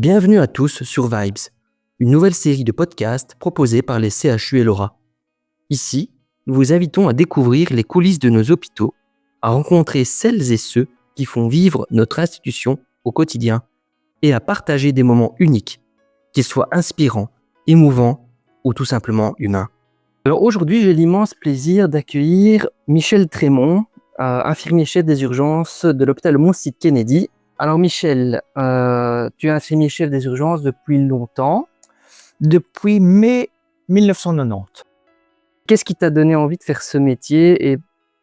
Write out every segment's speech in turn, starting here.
Bienvenue à tous sur Vibes, une nouvelle série de podcasts proposée par les CHU et l'Aura. Ici, nous vous invitons à découvrir les coulisses de nos hôpitaux, à rencontrer celles et ceux qui font vivre notre institution au quotidien et à partager des moments uniques, qu'ils soient inspirants, émouvants ou tout simplement humains. Alors aujourd'hui, j'ai l'immense plaisir d'accueillir Michel Trémont, infirmier chef des urgences de l'hôpital Montcid Kennedy. Alors Michel, tu es infirmier chef des urgences depuis longtemps. Depuis mai 1990. Qu'est-ce qui t'a donné envie de faire ce métier et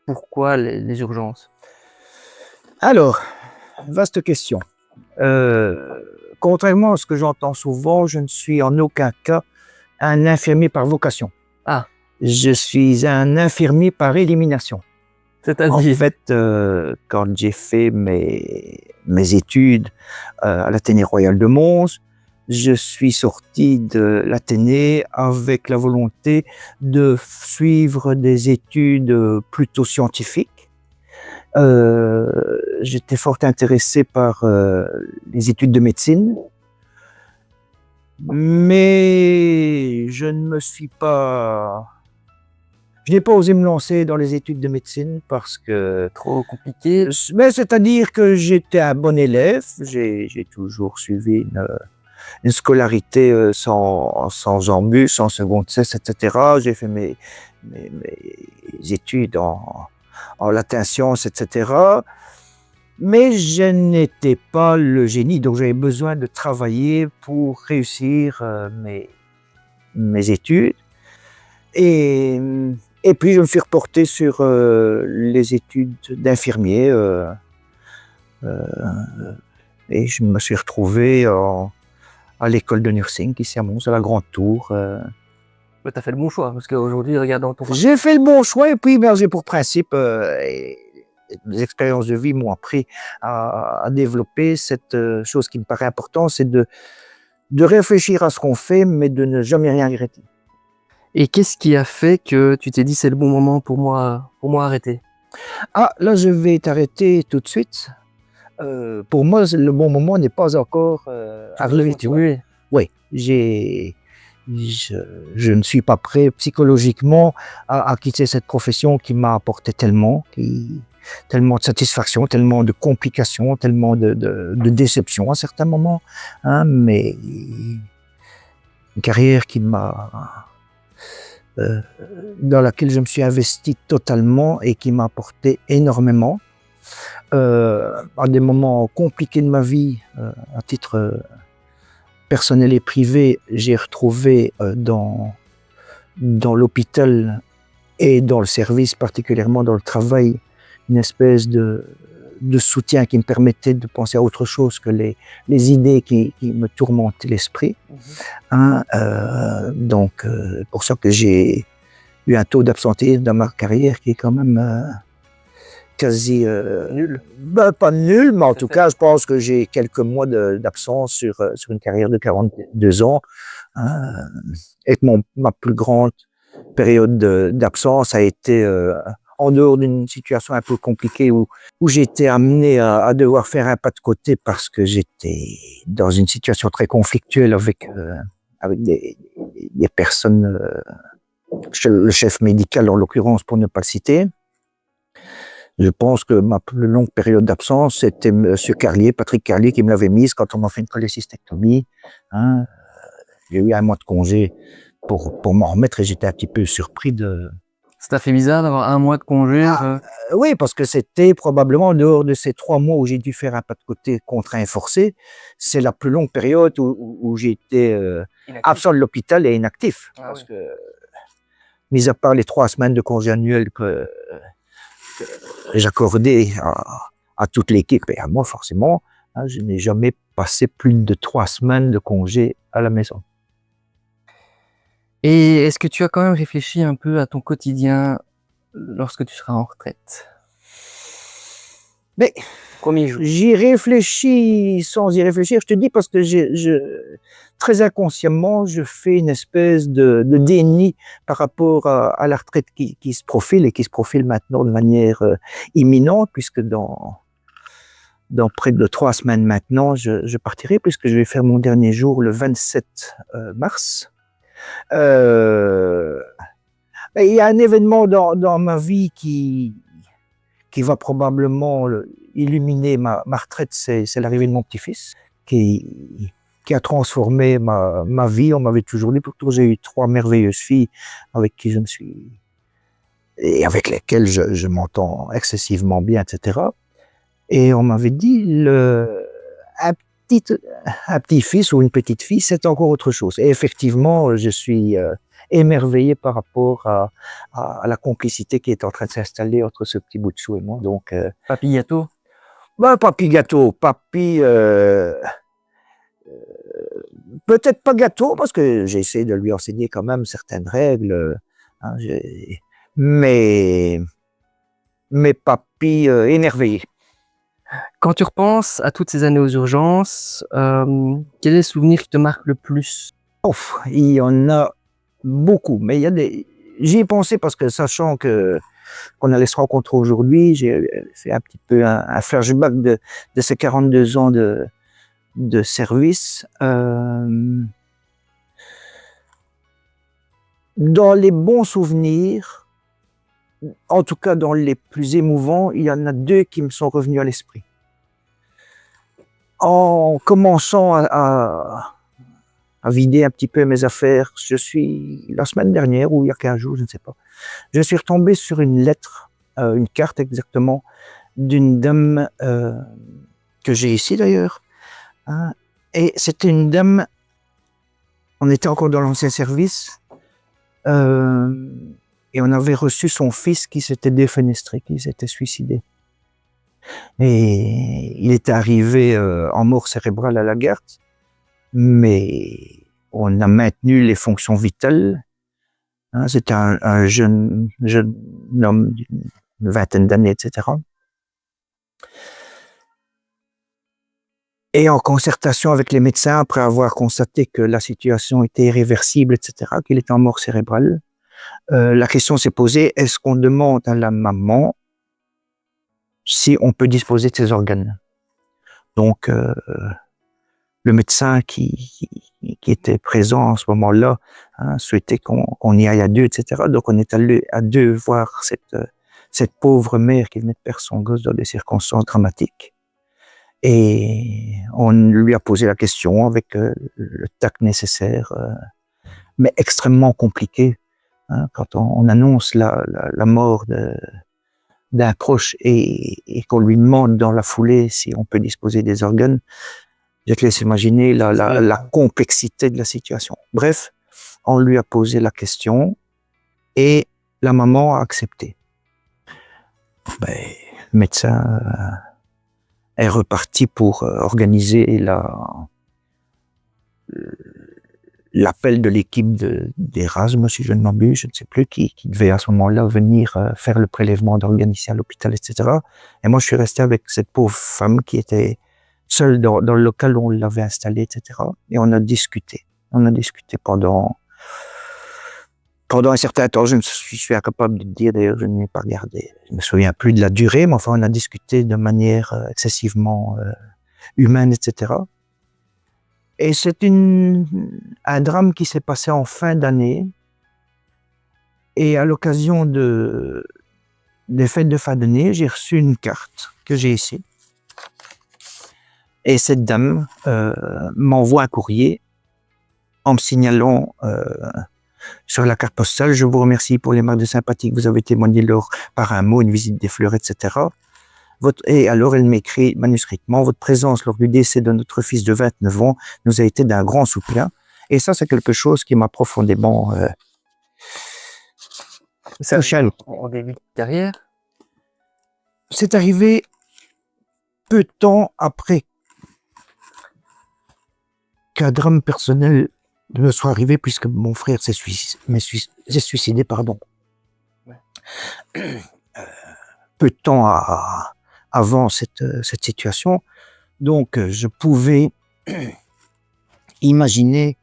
pourquoi les urgences? Alors, vaste question. Contrairement à ce que j'entends souvent, je ne suis en aucun cas un infirmier par vocation. Ah. Je suis un infirmier par élimination. En C'est-à-dire? fait, quand j'ai fait mes études à l'Athénée Royal de Mons, je suis sorti de l'Athénée avec la volonté de suivre des études plutôt scientifiques. J'étais fort intéressé par les études de médecine, mais je n'ai pas osé me lancer dans les études de médecine parce que Trop compliqué. Mais c'est-à-dire que j'étais un bon élève, j'ai toujours suivi une scolarité sans embûches, sans seconde cesse, etc. J'ai fait mes études en latin sciences, etc. Mais je n'étais pas le génie, donc j'avais besoin de travailler pour réussir mes études. Et puis je me suis reporté sur les études d'infirmier et je me suis retrouvé à l'école de nursing ici à Mons, à la Grande Tour. Tu as fait le bon choix parce qu'aujourd'hui, regarde dans ton parcours. J'ai fait le bon choix et puis j'ai pour principe, et les expériences de vie m'ont appris à développer cette chose qui me paraît importante, c'est de réfléchir à ce qu'on fait, mais de ne jamais rien regretter. Et qu'est-ce qui a fait que tu t'es dit c'est le bon moment pour moi arrêter? Ah, là je vais t'arrêter tout de suite. Pour moi, le bon moment n'est pas encore arrivé. Oui, je ne suis pas prêt psychologiquement à quitter cette profession qui m'a apporté tellement de satisfaction, tellement de complications, tellement de déceptions à certains moments, hein, mais une carrière dans laquelle je me suis investi totalement et qui m'a apporté énormément. À des moments compliqués de ma vie, à titre personnel et privé, j'ai retrouvé dans l'hôpital et dans le service, particulièrement dans le travail, une espèce de soutien qui me permettait de penser à autre chose que les idées qui me tourmentaient l'esprit. Donc, pour ça que j'ai eu un taux d'absentéisme dans ma carrière qui est quand même quasi nul. Pas nul, mais en tout cas, je pense que j'ai quelques mois d'absence sur une carrière de 42 ans. Et ma plus grande période d'absence a été en dehors d'une situation un peu compliquée où j'ai été amené à devoir faire un pas de côté parce que j'étais dans une situation très conflictuelle avec des personnes, le chef médical en l'occurrence pour ne pas le citer. Je pense que ma plus longue période d'absence, c'était Monsieur Carlier, Patrick Carlier, qui me l'avait mise quand on m'a fait une cholécystectomie. J'ai eu un mois de congé pour m'en remettre et j'étais un petit peu surpris de... Ça t'a fait bizarre d'avoir un mois de congé? Oui, parce que c'était probablement en dehors de ces 3 mois où j'ai dû faire un pas de côté contraint et forcé, c'est la plus longue période où j'ai été absent de l'hôpital et inactif. Parce que, mis à part les 3 semaines de congé annuel que j'accordais à toute l'équipe et à moi forcément, je n'ai jamais passé plus de 3 semaines de congé à la maison. Et est-ce que tu as quand même réfléchi un peu à ton quotidien lorsque tu seras en retraite? Mais Premier jour. j'y réfléchis sans y réfléchir, je te dis, parce que très inconsciemment, je fais une espèce de déni par rapport à la retraite qui se profile et qui se profile maintenant de manière imminente, puisque dans dans près de 3 semaines maintenant, je partirai puisque je vais faire mon dernier jour le 27 mars. Euh, il y a un événement dans ma vie qui va probablement illuminer ma retraite, c'est l'arrivée de mon petit-fils qui a transformé ma vie. On m'avait toujours dit, pourtant j'ai eu 3 merveilleuses filles avec qui je me suis et avec lesquelles je m'entends excessivement bien, etc. Et on m'avait dit, un petit-fils ou une petite fille, c'est encore autre chose. Et effectivement, je suis émerveillé par rapport à la complicité qui est en train de s'installer entre ce petit bout de chou et moi. Donc, Papy gâteau? papy gâteau, papy, peut-être pas gâteau, parce que j'ai essayé de lui enseigner quand même certaines règles, hein, mais papy émerveillé. Quand tu repenses à toutes ces années aux urgences, quel est le souvenir qui te marque le plus? Ouf, il y en a beaucoup, mais il y a j'y ai pensé parce que sachant qu'on allait se rencontrer aujourd'hui, j'ai fait un petit peu un flashback de ces 42 ans de service. Dans les bons souvenirs, en tout cas dans les plus émouvants, il y en a 2 qui me sont revenus à l'esprit. En commençant à vider un petit peu mes affaires, la semaine dernière ou il y a 15 jours, je ne sais pas, je suis retombé sur une lettre, une carte exactement, d'une dame que j'ai ici d'ailleurs, hein, et c'était une dame, on était encore dans l'ancien service, et on avait reçu son fils qui s'était défenestré, qui s'était suicidé. Et il était arrivé en mort cérébrale à la garde, mais on a maintenu les fonctions vitales. Hein, c'était un jeune homme d'une vingtaine d'années, etc. Et en concertation avec les médecins, après avoir constaté que la situation était irréversible, etc., qu'il était en mort cérébrale, la question s'est posée, est-ce qu'on demande à la maman si on peut disposer de ses organes? Donc, le médecin qui était présent en ce moment-là, hein, souhaitait qu'on y aille à 2, etc. Donc, on est allé à 2 voir cette pauvre mère qui venait de perdre son gosse dans des circonstances dramatiques. Et on lui a posé la question avec le tact nécessaire, mais extrêmement compliqué. Hein, quand on annonce la mort d'un proche et qu'on lui demande dans la foulée si on peut disposer des organes, je te laisse imaginer la complexité de la situation. Bref, on lui a posé la question et la maman a accepté. Ben, le médecin est reparti pour organiser l'appel de l'équipe d'Erasme, si je ne m'abuse, je ne sais plus, qui devait à ce moment-là venir faire le prélèvement d'organes ici à l'hôpital, etc. Et moi, je suis resté avec cette pauvre femme qui était seule dans le local où on l'avait installée, etc. Et on a discuté. On a discuté pendant un certain temps. Je suis incapable de dire, d'ailleurs, je n'ai pas regardé. Je me souviens plus de la durée, mais enfin, on a discuté de manière excessivement humaine, etc. Et c'est un drame qui s'est passé en fin d'année. Et à l'occasion des fêtes de fin d'année, j'ai reçu une carte que j'ai ici. Et cette dame m'envoie un courrier en me signalant sur la carte postale, je vous remercie pour les marques de sympathie que vous avez témoignées lors par un mot, une visite des fleurs, etc. Et alors elle m'écrit manuscritement, votre présence lors du décès de notre fils de 29 ans nous a été d'un grand soutien. Et ça, c'est quelque chose qui m'a profondément touché. En début de carrière? C'est arrivé peu de temps après qu'un drame personnel me soit arrivé, puisque mon frère s'est suicidé, pardon. Ouais. Peu de temps avant cette situation. Donc, je pouvais imaginer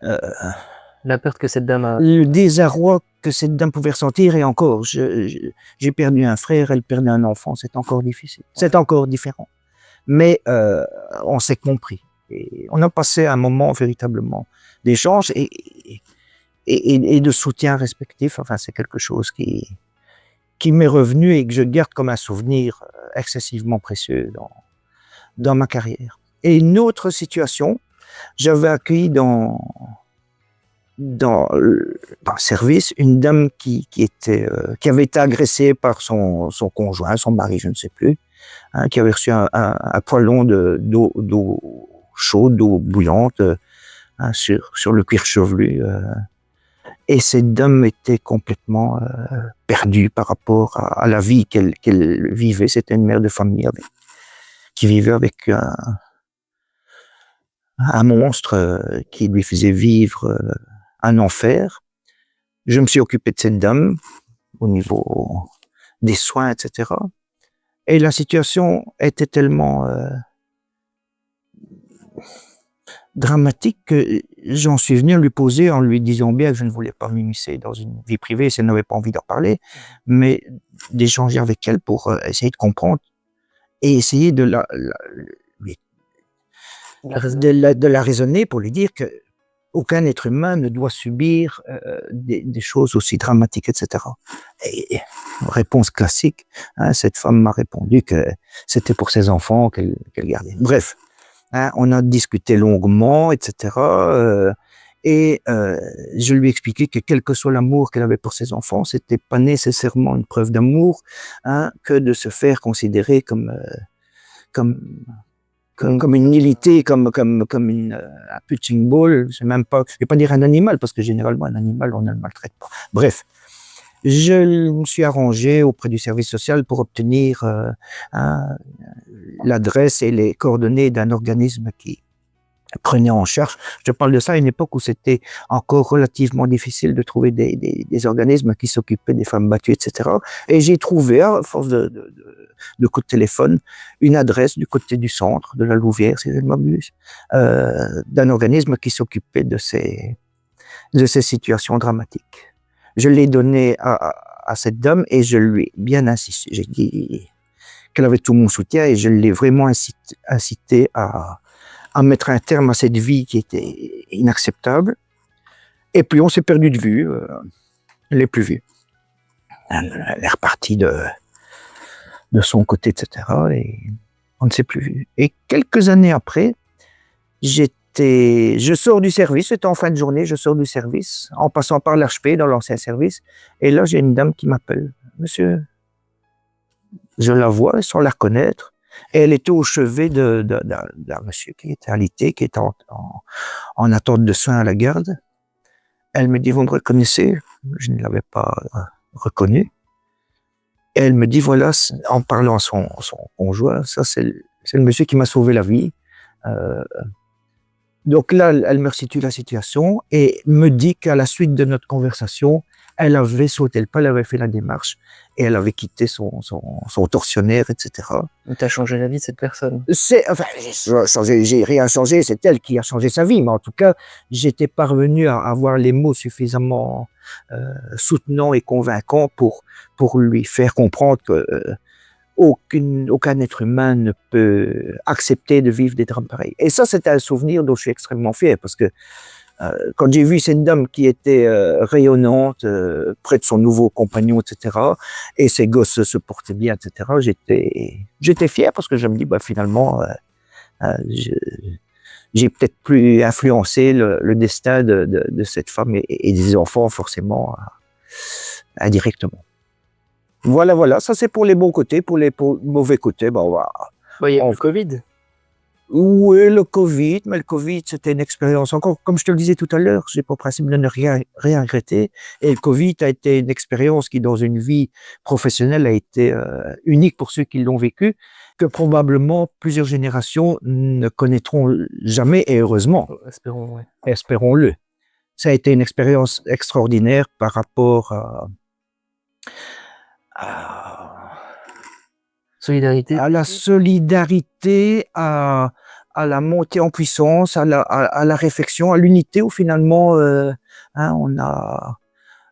la perte que cette dame a... le désarroi que cette dame pouvait ressentir. Et encore, j'ai perdu un frère, elle perdait un enfant, c'est encore difficile. C'est encore différent. mais on s'est compris. Et on a passé un moment véritablement d'échange et de soutien respectif. Enfin, c'est quelque chose qui m'est revenu et que je garde comme un souvenir excessivement précieux dans ma carrière. Et une autre situation, j'avais accueilli dans le service une dame qui avait été agressée par son conjoint, son mari, je ne sais plus, hein, qui avait reçu un poêlon d'eau chaude, d'eau bouillante, hein, sur le cuir chevelu. Et cette dame était complètement perdue par rapport à la vie qu'elle vivait. C'était une mère de famille qui vivait avec un monstre qui lui faisait vivre un enfer. Je me suis occupé de cette dame au niveau des soins, etc. Et la situation était tellement dramatique que j'en suis venu à lui poser en lui disant bien que je ne voulais pas m'immiscer dans une vie privée si elle n'avait pas envie d'en parler, mais d'échanger avec elle pour essayer de comprendre et essayer de la raisonner pour lui dire que aucun être humain ne doit subir des choses aussi dramatiques, etc. Et réponse classique, hein, cette femme m'a répondu que c'était pour ses enfants qu'elle gardait. Bref, hein, on a discuté longuement, etc. Je lui ai expliqué que quel que soit l'amour qu'elle avait pour ses enfants, c'était pas nécessairement une preuve d'amour, hein, que de se faire considérer comme une nullité, comme un punching ball. C'est même pas, je vais pas dire un animal, parce que généralement un animal on ne le maltraite pas. Bref, je me suis arrangé auprès du service social pour obtenir l'adresse et les coordonnées d'un organisme qui prenait en charge. Je parle de ça à une époque où c'était encore relativement difficile de trouver des organismes qui s'occupaient des femmes battues, etc. Et j'ai trouvé, à force de coups de téléphone, une adresse du côté du centre, de la Louvière, si je ne m'abuse, d'un organisme qui s'occupait de ces situations dramatiques. Je l'ai donné à cette dame et je lui ai bien insisté. J'ai dit qu'elle avait tout mon soutien et je l'ai vraiment incité à mettre un terme à cette vie qui était inacceptable. Et puis on s'est perdu de vue, elle n'est plus vue. Elle est repartie de son côté, etc. Et on ne s'est plus vu. Et quelques années après, je sors du service, c'était en fin de journée, je sors du service, en passant par l'HP dans l'ancien service, et là j'ai une dame qui m'appelle. Monsieur, je la vois sans la reconnaître, et elle était au chevet d'un monsieur qui était alité, qui était en attente de soins à la garde. Elle me dit, vous me reconnaissez? Je ne l'avais pas reconnu. Et elle me dit, voilà, en parlant à son conjoint, ça c'est le monsieur qui m'a sauvé la vie. Donc là, elle me resitue la situation et me dit qu'à la suite de notre conversation, elle avait sauté le pas, elle avait fait la démarche et elle avait quitté son tortionnaire, etc. Tu as changé la vie de cette personne. Enfin, j'ai rien changé, c'est elle qui a changé sa vie, mais en tout cas, j'étais parvenu à avoir les mots suffisamment soutenants et convaincants pour lui faire comprendre que aucun être humain ne peut accepter de vivre des drames pareils. Et ça, c'est un souvenir dont je suis extrêmement fier, parce que quand j'ai vu cette dame qui était rayonnante près de son nouveau compagnon, etc., et ses gosses se portaient bien, etc., j'étais fier, parce que je me dis, bah, finalement, j'ai peut-être plus influencé le destin de cette femme et des enfants, forcément, indirectement. Voilà, ça c'est pour les bons côtés, pour les mauvais côtés, ben il y a le Covid. Oui, le Covid, mais le Covid c'était une expérience, encore comme je te le disais tout à l'heure, j'ai pour principe de ne rien regretter, et le Covid a été une expérience qui dans une vie professionnelle a été unique pour ceux qui l'ont vécu, que probablement plusieurs générations ne connaîtront jamais, et heureusement. Espérons, ouais. Espérons-le. Ça a été une expérience extraordinaire par rapport solidarité. À la solidarité, à la montée en puissance, à la réflexion, à l'unité où finalement on a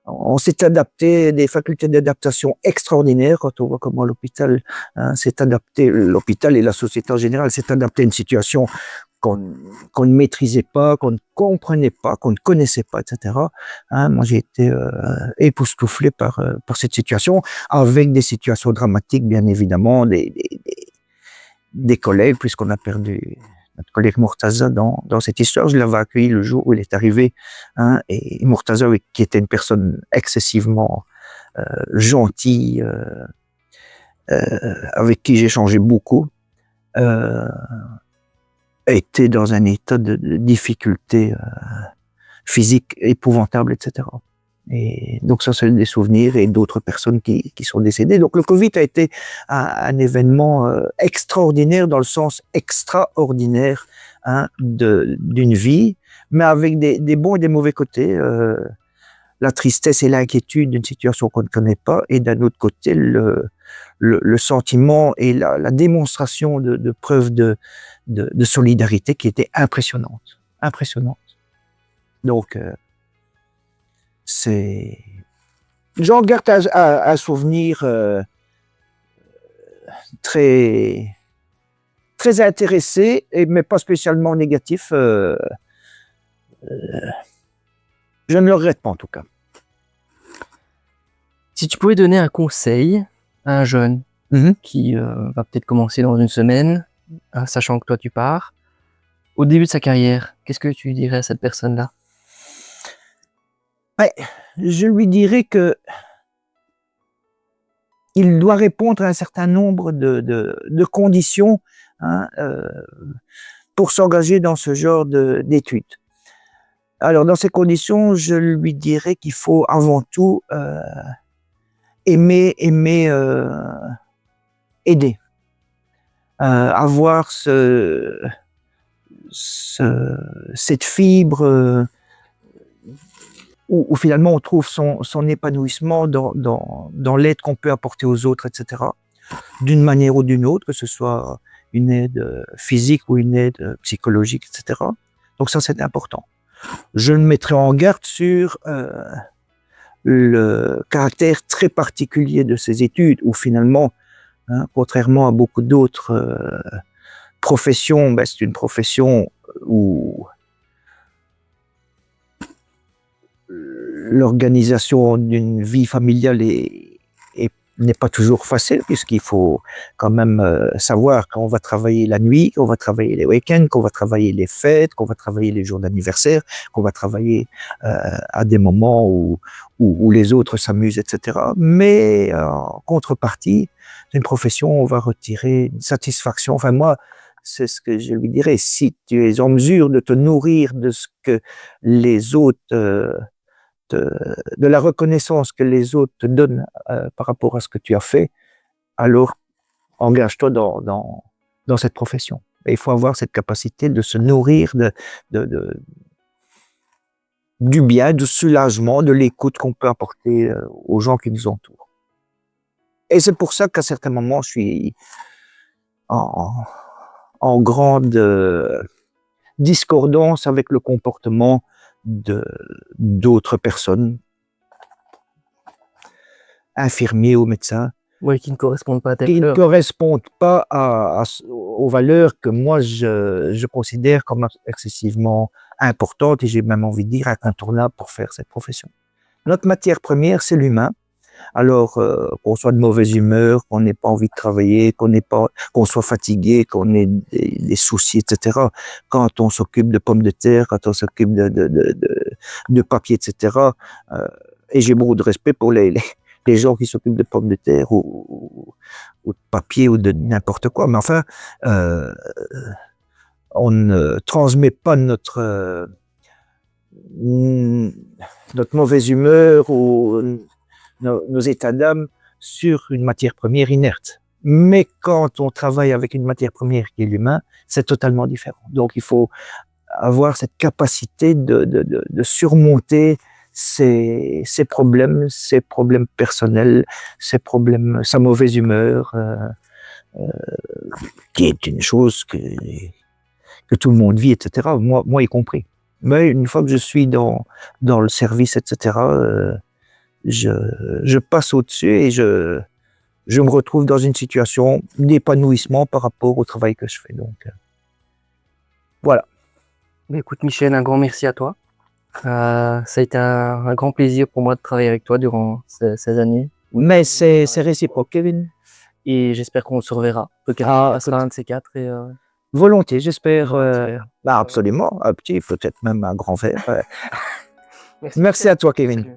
on s'est adapté, des facultés d'adaptation extraordinaires quand on voit comment l'hôpital s'est adapté, l'hôpital et la société en général s'est adapté à une situation qu'on ne maîtrisait pas, qu'on ne comprenait pas, qu'on ne connaissait pas, etc. Moi, j'ai été époustouflé par cette situation, avec des situations dramatiques, bien évidemment, des collègues, puisqu'on a perdu notre collègue Murtaza dans cette histoire. Je l'avais accueilli le jour où il est arrivé, et Murtaza, qui était une personne excessivement gentille, avec qui j'ai échangé beaucoup, était dans un état de difficulté physique épouvantable, etc. Et donc ça, c'est des souvenirs, et d'autres personnes qui sont décédées. Donc le Covid a été un événement extraordinaire, dans le sens extraordinaire d'une vie, mais avec des bons et des mauvais côtés. La tristesse et l'inquiétude d'une situation qu'on ne connaît pas, et d'un autre côté le sentiment et la démonstration de preuves de solidarité qui était impressionnante. Donc j'en garde un souvenir très très intéressé, mais pas spécialement négatif. Je ne le regrette pas, en tout cas. Si tu pouvais donner un conseil à un jeune qui va peut-être commencer dans une semaine, sachant que toi tu pars, au début de sa carrière, qu'est-ce que tu dirais à cette personne-là? Je lui dirais que il doit répondre à un certain nombre de conditions pour s'engager dans ce genre d'études. Alors, dans ces conditions, je lui dirais qu'il faut avant tout aimer aider, avoir cette fibre où finalement on trouve son épanouissement dans l'aide qu'on peut apporter aux autres, etc. D'une manière ou d'une autre, que ce soit une aide physique ou une aide psychologique, etc. Donc ça, c'est important. Je me mettrai en garde sur le caractère très particulier de ces études, où finalement, contrairement à beaucoup d'autres professions, c'est une profession où l'organisation d'une vie familiale n'est pas toujours facile, puisqu'il faut quand même savoir qu'on va travailler la nuit, qu'on va travailler les week-ends, qu'on va travailler les fêtes, qu'on va travailler les jours d'anniversaire, qu'on va travailler à des moments où les autres s'amusent, etc. Mais en contrepartie, d'une profession, on va retirer une satisfaction. Enfin, moi, c'est ce que je lui dirais. Si tu es en mesure de te nourrir de ce que les autres de la reconnaissance que les autres te donnent par rapport à ce que tu as fait, alors engage-toi dans cette profession. Et il faut avoir cette capacité de se nourrir du bien, du soulagement, de l'écoute qu'on peut apporter aux gens qui nous entourent. Et c'est pour ça qu'à certains moments, je suis en grande discordance avec le comportement d'autres personnes, infirmiers ou médecins, qui ne correspondent pas à tes qui ne valeurs. correspondent pas aux valeurs que moi je considère comme excessivement importantes, et j'ai même envie de dire incontournables pour faire cette profession. Notre matière première, c'est l'humain. Alors, qu'on soit de mauvaise humeur, qu'on n'ait pas envie de travailler, qu'on soit fatigué, qu'on ait des soucis, etc. Quand on s'occupe de pommes de terre, quand on s'occupe de papier, etc. Et j'ai beaucoup de respect pour les gens qui s'occupent de pommes de terre ou de papier ou de n'importe quoi. Mais enfin, on ne transmet pas notre mauvaise humeur ou nos états d'âme sur une matière première inerte. Mais quand on travaille avec une matière première qui est l'humain, c'est totalement différent. Donc il faut avoir cette capacité de surmonter ses problèmes personnels, sa mauvaise humeur, qui est une chose que tout le monde vit, etc. Moi y compris. Mais une fois que je suis dans le service, etc., je passe au-dessus et je me retrouve dans une situation d'épanouissement par rapport au travail que je fais. Donc, voilà. Bah, écoute, Michel, un grand merci à toi. Ça a été un grand plaisir pour moi de travailler avec toi durant ces années. Mais c'est réciproque, Kevin. Et j'espère qu'on se reverra. Peut-être un de ces quatre. Volontiers, j'espère. Absolument. Un petit, peut-être même un grand verre. Merci à toi, Kevin. Salut.